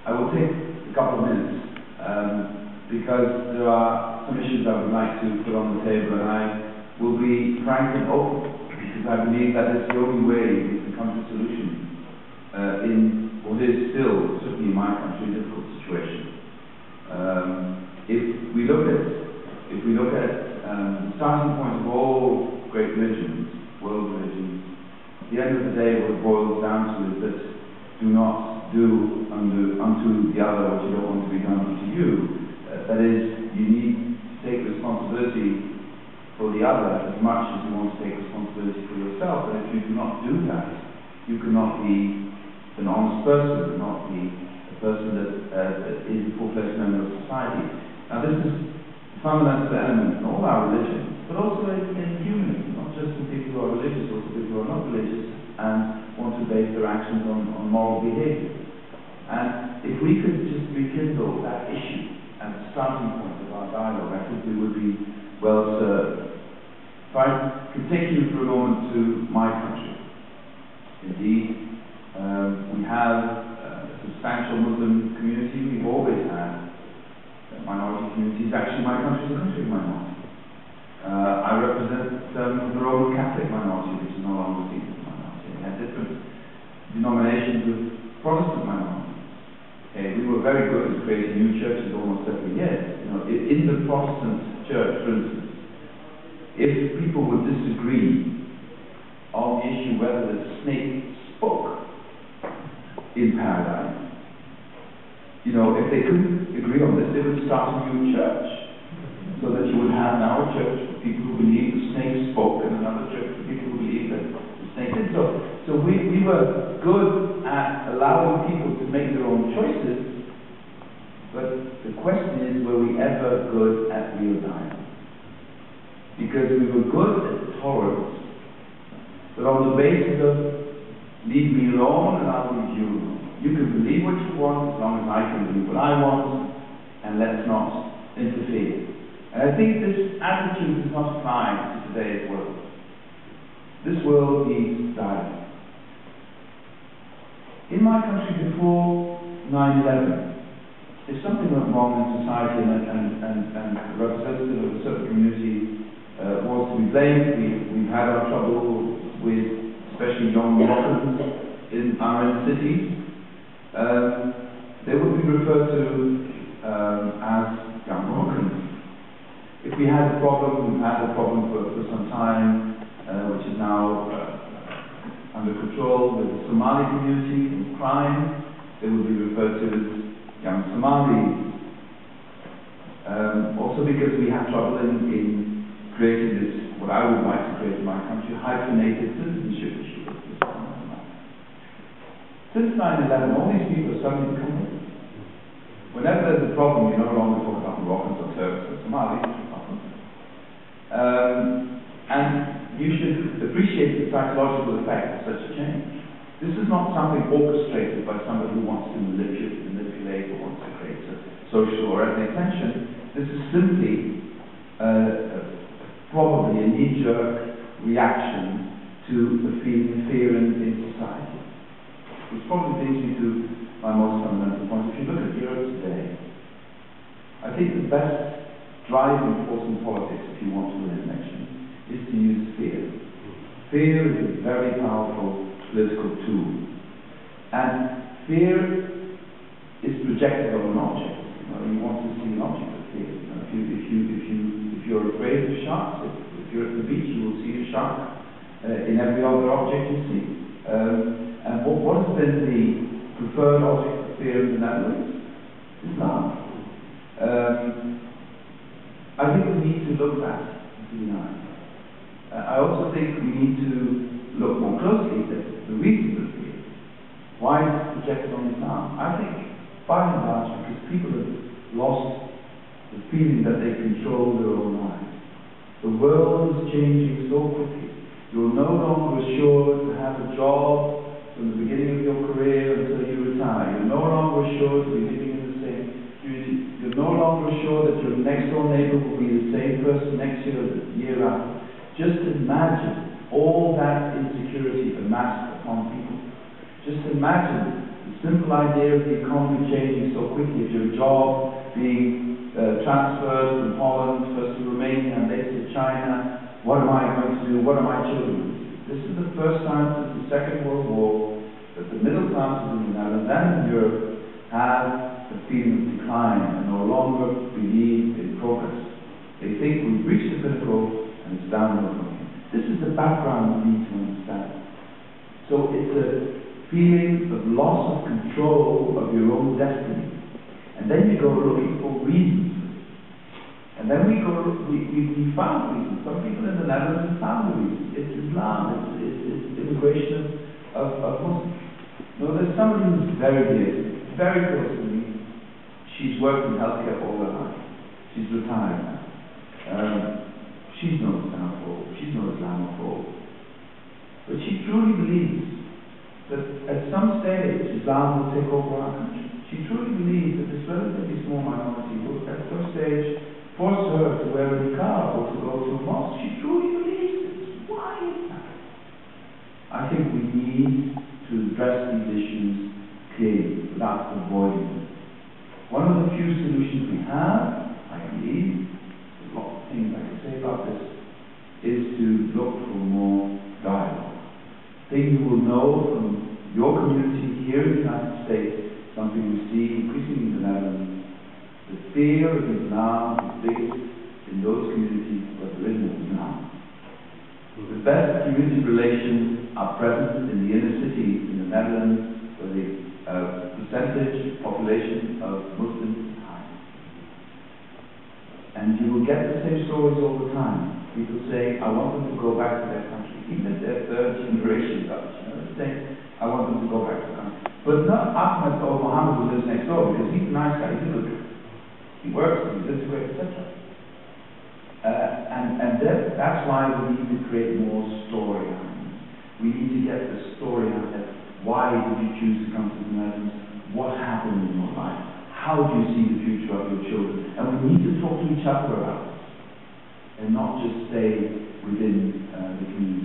I will take a couple of minutes because there are some issues I would like to put on the table, and I will be frank and open because I believe that is the only way we can come to solutions in what is still, certainly in my country, a difficult situation. If we look at the starting point of all great religions, world religions, at the end of the day, what it boils down to is that do not do unto the other what you don't want to be done unto you. That is, you need to take responsibility for the other as much as you want to take responsibility for yourself. And if you do not do that, you cannot be an honest person, cannot be a person that is a full-fledged member of society. Now, this is a fundamental element in all our religions, but also in humanism, not just in people who are religious, also people who are not religious and want to base their actions on moral behavior. And if we could just rekindle that issue as a starting point of our dialogue, I think we would be well served. If I could take you for a moment to my country. Indeed, we have a substantial Muslim community. We've always had minority communities. Actually, my country is a country of minority. I represent the Roman Catholic minority, which is no longer seen as a minority. We had different denominations of Protestant minorities. Okay, we were very good at creating new churches almost every year. You know, in the Protestant church, for instance, if people would disagree on the issue whether the snake spoke in paradise, you know, if they couldn't agree on this, they would start a new church, so that you would have now a church for people who believe the snake spoke, and another church for people who believe that the snake did. So we were good at allowing people to make their own choices, but the question is, were we ever good at real dialogue? Because we were good at tolerance, but on the basis of leave me alone and I'll leave you alone. You can believe what you want as long as I can believe what I want, and let's not interfere. And I think this attitude does not apply to today's world. This world needs dialogue. In my country before 9/11, if something went wrong in society and a representative of a certain community was to be blamed, we've had our trouble with especially young Moroccans in our inner cities. They would be referred to as young Moroccans. If we had a problem, we've had a problem for some time, which is now under control with the Somali community and crime, they would be referred to as young Somalis. Also because we have trouble in creating this, what I would like to create in my country, hyphenated citizenship issue. Since 9/11, all these people are suddenly become Muslims. Whenever there's a problem, you no longer talk about Moroccans or Turks or Somalis, and you should appreciate the psychological effect of such a change. This is not something orchestrated by somebody who wants to manipulate or wants to create a social or ethnic tension. This is simply probably a knee-jerk reaction to the feeling of fear in society. Which probably brings me to my most fundamental point. If you look at Europe today, I think the best driving force in politics, if you want to win an election, is to use fear. Fear is a very powerful political tool. And fear is projected on an object. You want to see an object of fear. If you're afraid of sharks, if you're at the beach, you will see a shark in every other object you see. And what has been the preferred object of fear in the Netherlands? Islam. I think we need to look back into the eye. I also think we need to look more closely at the reasons of fear. Why is it projected on Islam? I think, by and large, because people have lost the feeling that they control their own lives. The world is changing so quickly. You're no longer assured to have a job from the beginning of your career until you retire. You're no longer assured to be living in the same community. You're no longer assured that your next door neighbor will be the same person next year or the year after. Just imagine all that insecurity amassed upon people. Just imagine the simple idea of the economy changing so quickly, of your job being transferred from Holland, first to Romania, and later to China. What am I going to do? What are my children going to do? This is the first time since the Second World War that the middle classes in the Netherlands and in Europe have a feeling of decline and no longer believe in progress. They think we've reached the pinnacle and it's downhill from here. This is the background we need to understand. So it's a feeling of loss of control of your own destiny. And then you go looking for reasons. And then we found reasons. Some people in the Netherlands have found the reasons. It's Islam, it's immigration of Muslims. No, there's somebody who's very dear, very close to me. She's worked in healthcare all her life. She's retired now. She's no Islamophobe, she's no Islamophobe. But she truly believes that at some stage Islam will take over our country. She truly believes that this relatively small minority will at some stage force her to wear a niqab or to go to a mosque. She truly believes this. Why is that? I think we need to address these issues clearly without avoiding them. One of the few solutions we have, I believe, there's lots of things I can say about this, is to look for more dialogue. Thing you will know from your community here in the United States, something we see increasingly in the Netherlands. The fear of Islam is biggest in those communities where there is no Islam. The best community relations are present in the inner cities in the Netherlands, where the percentage population of Muslims is high. And you will get the same stories all the time. People say, I want them to go back to their country. Even if they're third generation Dutch, they're saying, I want them to go back to their country. But not Ahmed or Mohammed who lives next door, because he's a nice guy, he's a good guy. He works, he lives away, etc. That's why we need to create more storylines. We need to get the story out there. Why did you choose to come to the Netherlands? What happened in your life? How do you see the future of your children? And we need to talk to each other about this, and not just stay within the community.